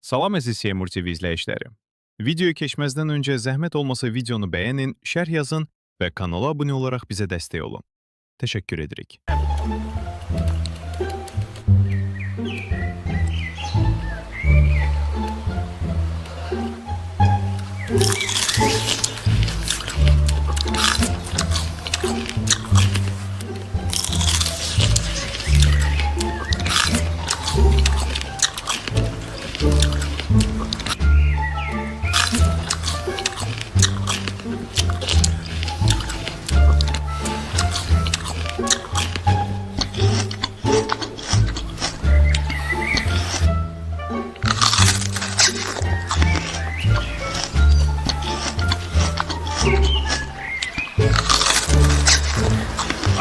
Salam əziz Seymur TV izləyiciləri. Videoya keçməzdən öncə zəhmət olmasa videonu bəyənin, şərh yazın və kanala abunə olaraq bizə dəstək olun. Təşəkkür edirik.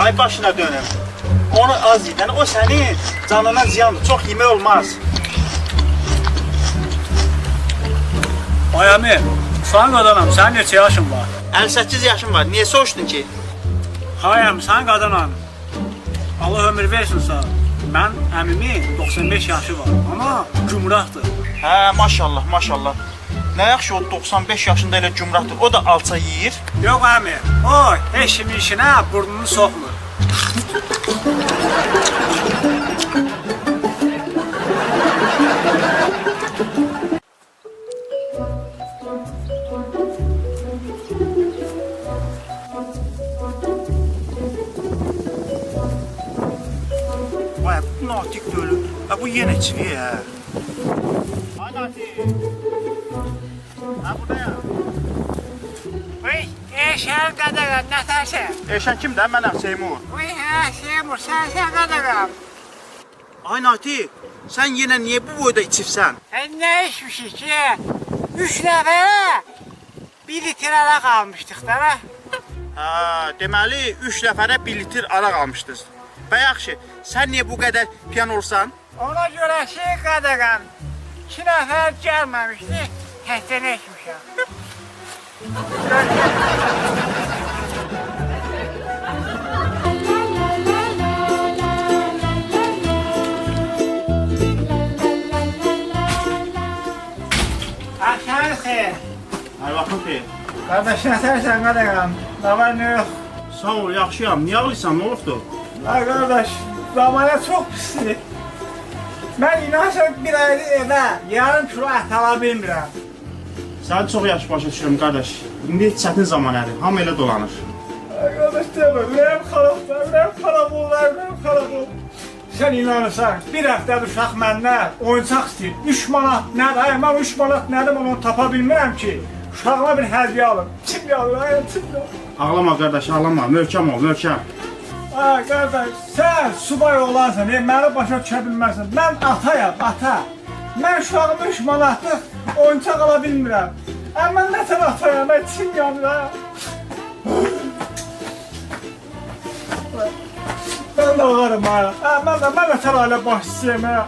Ay başına dönüm. Onu az yedin, o senin canına ziyandır. Çok yemek olmaz. Ay əmi, sən qadanam, sənin neçə yaşın var? 58 yaşım var. Niye soruştun ki? Hay əmi, sən qadanam. Allah ömür versin sağ. Mən əmimin 95 yaşı var, amma gümrahdır. Hə, maşallah, maşallah. Ne yaxşı o 95 yaşında elə cümrahtır. O da alça yiyir. Yox əmi, o heç kimin işinə burnunu soxmur. Vay, bu natik de ölü. Ha, bu yine çivi ha. Ay natik. Ha, burada ya. Uy, eşər qadağam, nətərsən? Eşen kimdir? Mənəm Seymur. Uy, hə, Seymur, sən qadağam. Ay natik, sen yine niye bu boyda içirsən? Nə içmişik ki? 3 nəfərə 1 litr ara qalmışdıq da. Ha, deməli 3 nəfərə 1 litr araq almışdınız. Və yaxşı, sən niyə bu qədər piyan olsan? Ona görə şey qadağam, 2 nəfər gəlməmişdi, həftənə içmişəm. Axşam xeyr. Ay vaxtın xeyir. Qardaş, nətərsən qadağam? Nə var, nə yox? Sağ ol, yaxşıyam. Niyə ağlıysan, nə olubdu? Ay qardaş, zamana çox pisdir. Mən inanırsan bir ayda evə yarım kilo ət ala bilmirəm. Səni çox yaxşı başa düşürüm, qardaş. İndi çətin zamanədir, hamı elə dolanır. Ay qardaş, demə, ürəyim xarabdır, ürəyim xarab oldu. Sən inanırsan, bir həftədir uşaq məndən oyuncaq istəyir. 3 manat nədir? Ay, mən 3 manat nədir, onu tapa bilmirəm ki. Uşağıma bir hədiyyə alım. Kim alır, ay, kim alır? Ağlama qardaş, ağlama. Möhkəm ol, möhkəm. Ay qardaş, sən subay olansan, məni başa düşə bilməzsən. Mən atayam, ata. Mən uşağıma 3 manatlıq oyuncaq ala bilmirəm. Amma mən nətər atayam, mən kim yanır, ha? Ben de ağarım ha. Mən nətər ailə başçısıyım ha.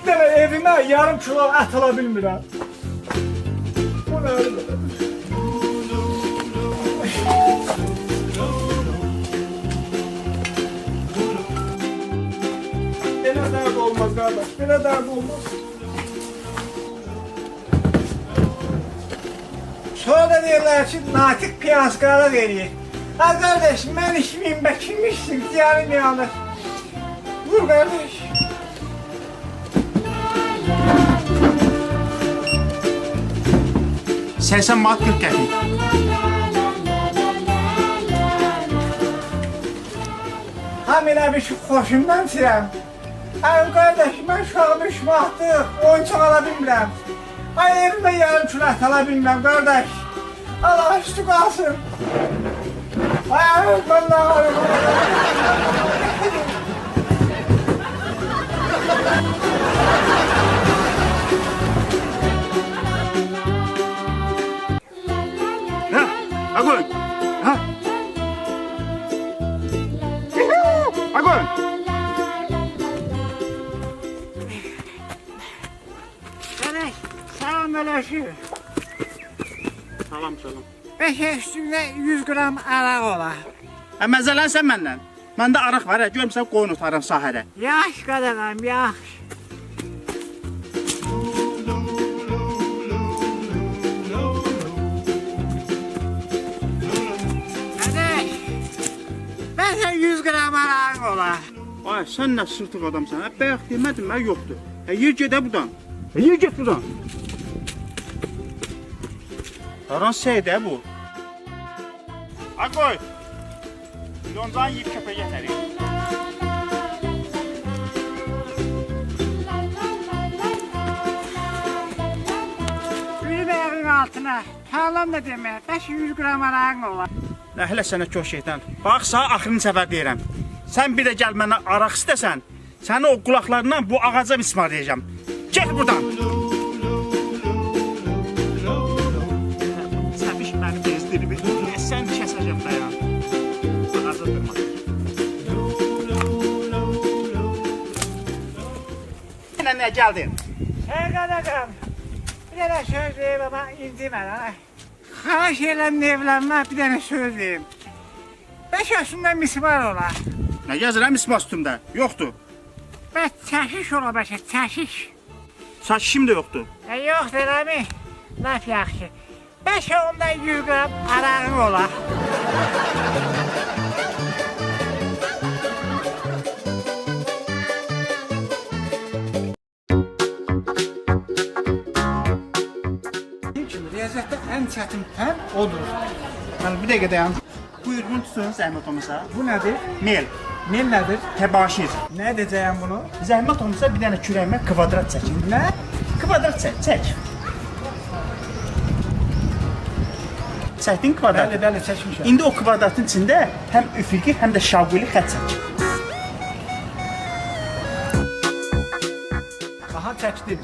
Dələ evimə yarım kilo ət ala bilmirəm. Bu nədir? Belə dərd olmaz qardaş, belə dərd olmaz. Sonra da deyirlər ki, natik piyansqara verir. Ha qardaş, mən içməyim, bə kim içsin, ziyanım yanır. Vur qardaş. Səysən mat 40 qəpik. Ham elə bir ki, xoşumdan tirəm. Ay qardaş, mən uşağım 3 manatlıq oyuncaq ala bilmirəm. Ay evimə yarım kilo ət ala bilmirəm, qardaş. Allah üstü qalsın. Ay, mən də ağarım. Ha, Agun. Ha. Agun. Qardaş, salam eləşir. Salam, salam. Bəlkə üstündə 100 qram araq olar. Məzələnsən məndən. Məndə araq var, görmüsən qoyun otarım sahədə. Yaxşı qadağam, yaxşı. Ay, sən nə sırtıq adamsan? Hə, bayaq demədim mən yoxdur. Hə, yer gedə buradan. Hə, yer get buradan. Haran şeydə bu? Ay qoy. Yoncan yiyib köpək yetərik. Bir ayağın altına. Halam da demək. 500 qram arağın olar. Nəhlə sənə köş şeytan. Bax, sağ axırıncı səfər deyirəm. Sən bir də gəl mənə araq istəsən, səni o qulaqlarından bu ağaca mismarlayacağam. Get buradan. Səbiş mənim bezdirimi. Sən kəsəcəm dayan. Ağaca durma. Yenə nə gəldin? Hey qadağam. Bir dənə söz deyim ama incimə. Xahiş eləm evlənmə, bir dənə söz deyim. 5 yaşında mismar olar. Nə gəzirəm ismas üstümdə? Yoxdur. Bəs çəkiş ola bəlkə, çəkiş. Saçışım da yoxdur. Yoxdur eləmi? Laf yaxşı. 5 onda 100 qram arağın olar. Riyaziyyatda ən çətin fən odur. Mən bir dəqiqə dayan. Buyurun tutun zəhmət olmasa. Bu nədir? Mel, Mil nədir? təbaşir. Nə edəcəyəm bunu? Zəhmət olmasa bir dənə kürəyimə kvadrat çəkin. Nə? Kvadrat çək, çək. Çəkdin kvadrat. Bəli, bəli, çəkmişəm. İndi o kvadratın içində həm üfüqi, həm də şavqili xətt çək. Aha, çəkdim.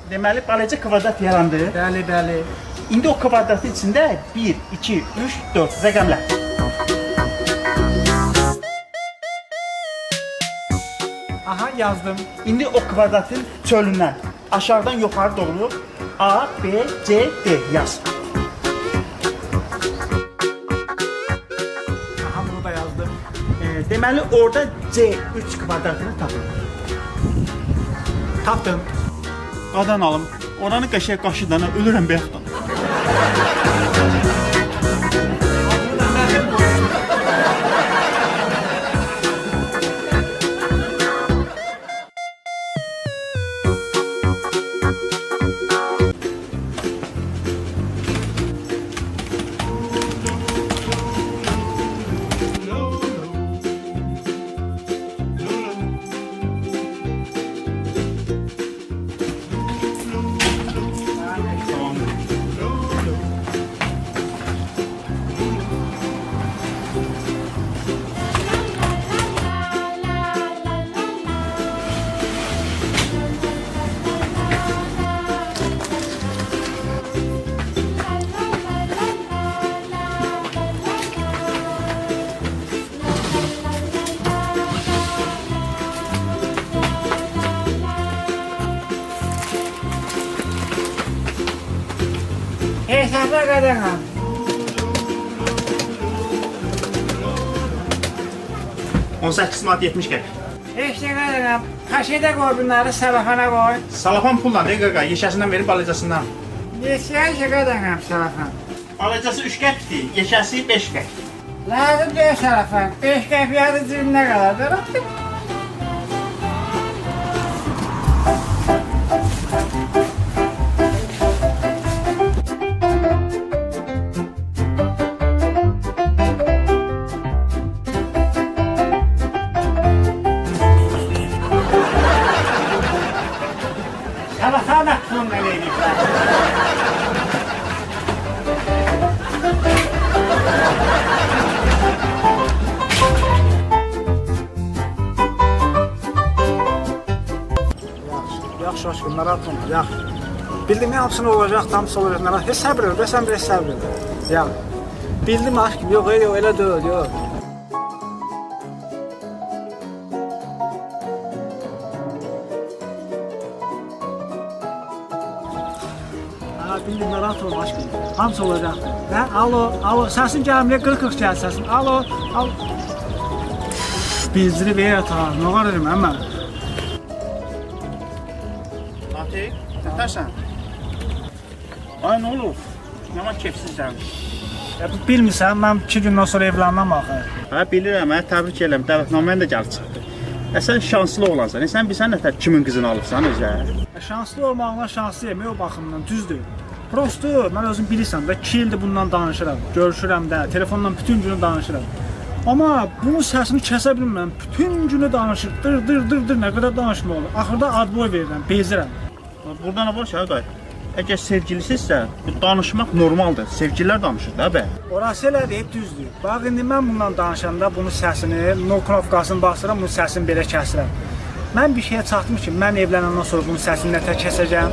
Deməli, balaca kvadrat yarandı. Bəli, bəli. İndi o kvadratın içində 1, 2, 3, 4 rəqəmlər. Aha, yazdım. İndi o kvadratın çölündən aşağıdan yuxarı doğru A, B, C, D yaz. Aha, bunu da yazdım. Deməli, orada C3 kvadratını tapın. Tapdım. Qadan alım. Oranı qəşəng qaşıdana ölürəm bayaqdan. Hesabla qadağam. 18 manat 70 qəpik. İşte qadağam. Kaşede koy bunları, salafana koy. Salafan pulla de qaqa, yeşəsindən verib balacasından. Yesiyən ki qadağam salafan. Balacası 3 qəpikdir, yeşəsi 5 qəpik. Lazım deyil salafan. 5 qəpiyadı cibimdə qalar. Salafan aklımda neylikler. Yaxşı aşkım, narahat olma, yaxşı. Bildim hamısını olacaq, hamısı olacaq, narahat. Heç səbr elə, sən bir səbr elə. Yaxşı. Bildim aşkım, yox, yox, elə deyil, yox. Ha, bildim, narahat olma aşkım. Hamısı olacaq. Hə, alo, alo, səsin gəlmir, qırıq-qırıq gəl səsin. Alo, alo. Bizləri ver ata, nə var edim, əmə? Fatih, tətərsən? Ay, nə olur? Yaman kefsizsən. Bilmirsən, mən 2 gündən sonra evlənməm axı. Hə, bilirəm, hə, təbrik edirəm. Dəvətnamən də gəlib çıxdı. Sən şanslı oğlansan. Sən bilsən nətər kimin qızını alıbsan özə? Şanslı olmağına şanslıyam o baxımdan, düzdür. Prosto, mən özüm bilirsən də 2 ildir bundan danışıram, görüşürəm də, telefonla bütün günü danışıram. Amma bunun səsini kəsə bilmirəm, bütün günü danışır, dır, nə qədər danışma olur. Axırda adboy verirəm, bezirəm. Burada nə var ki, dayı? Əgər sevgilisinizsə, bu danışmaq normaldır. Sevgililər danışır da bə. Orası elə deyib düzdür. Bax, indi mən bundan danışanda bunun səsini, no knopkasını basıram, bunun səsini belə kəsirəm. Mən bir şeyə çatdım ki, mən evlənəndən sonra bunun səsini nətər kəsəcəm.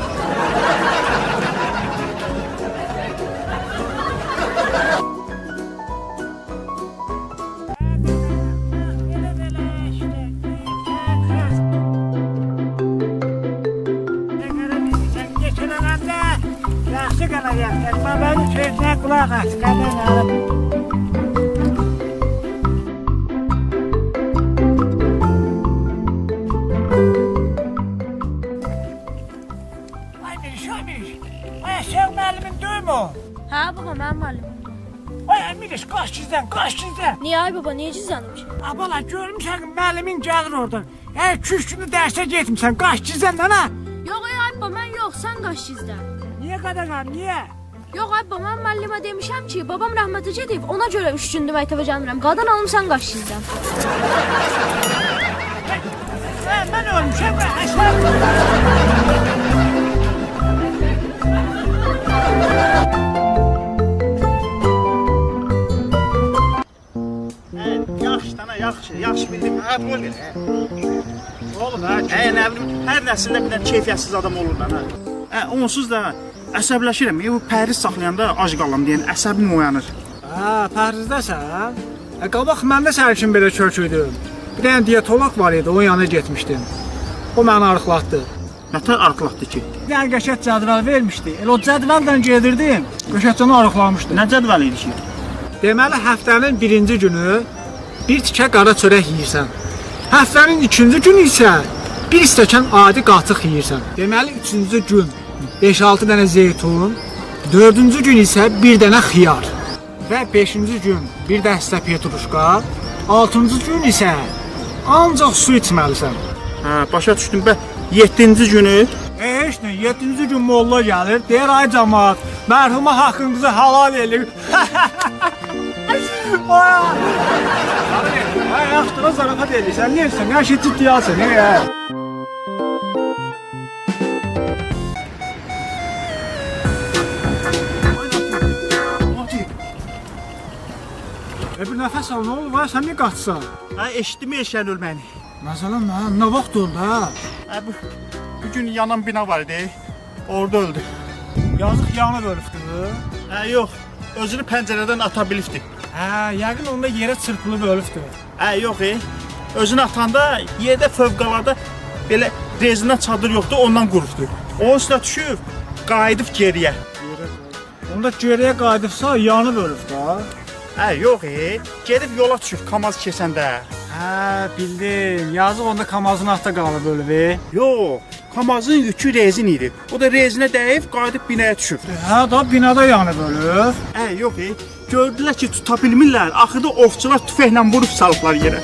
Yaxşı qalacaq. Mənim sözünə qulaq as. Ay Miriş. Ay sən müəllimin deyilmi o? Hə baba, mənim müəllimim. Ay Miriş, qaç gizlən. Niyə ay baba, niyə gizlənim ki? Abala, görmüşsən ki, müəllimin gəlir oradan. 2-3 günü dərsə getmirsən, qaç gizlən nə? Yox ay baba, mən yox, sən qaç gizlən. Niyə qadağan, niyə? Yox ay baba, mən müəllimə demişəm ki, babam rəhmətə gedib, ona görə 3 gündür məktəbə gəlmirəm. Qadan alım, sən qaç gizlən. Mən ölmüşəm, əşəm. Yaxşı dana, yaxşı bildim. Hə, bu olur. Oğlum, hə, Nə bilim, hər nəsildə bir dənə keyfiyyətsiz adam olur da. Onsuz da əsəbləşirəm. Bu pəhriz saxlayanda ac qalam deyən əsəbim oyanır. Hə, pəhrizdəsən? Qabaq məndə sənin üçün belə köküydüm. Bir dənə diyetolog var idi, onun yanına getmişdim. O məni arıqlatdı. Nətər arıqlatdı ki? Bir dənə qəşət cədvəl vermişdi. Elə o cədvəllə gedirdim, qəşətcanı arıqlamışdı. Nə cədvəl idi ki? Deməli, həftənin birinci günü bir tikə qara çörək yeyirsən. Həftənin ikinci günü isə bir stəkan adi qatıq yeyirsən. Deməli, üçüncü gün 5-6 dənə zeytun, dördüncü gün isə bir dənə xiyar və 5-ci gün bir dəstə petruşka, 6-cı gün isə ancaq su içməlisən. Hə, başa düşdüm. 7-ci günü Heç nə, 7-ci gün molla gəlir, deyir ay cəmaat, mərhuma haqqınızı halal eləyir. Ay, yaxşıdır, zarafat eləyirsən, neyirsən, hər şey ciddiyə alsın, niyə? Bir nəfəs al, nə olur, sən niyə qaçsan? hə, eşitdim Eşənül məni. Məsələn, nə vaxt oldu, hə? Hə, bu gün yanan bina var idi. Orada öldü. Yazıq yanıb ölübdü. Hə, yox. Özünü pəncərədən ata bilibdi. Hə, yəqin onda yerə çırpılıb ölübdü. Hə, yox. Özünü atanda yerdə fövqəladə belə rezindən çadır yoxdur, ondan qurubdu. O üstə düşüb, qayıdıb geriyə. Onda geriyə qayıdıbsa yanıb ölüb da. Hə, yox. Gedib yola düşüb Kamaz keçəndə. Hə, bildim. Yazıq onda Kamazın altında qalıb ölüb. Yox. Kamazın yükü rezin idi. O da rezinə dəyib, qayıdıb binaya düşüb. Hə, da binada yanıb ölüb. Hə, yox. Gördülər ki, tuta bilmirlər. Axırda ovçular tüfəklə vurub salıblar yerə.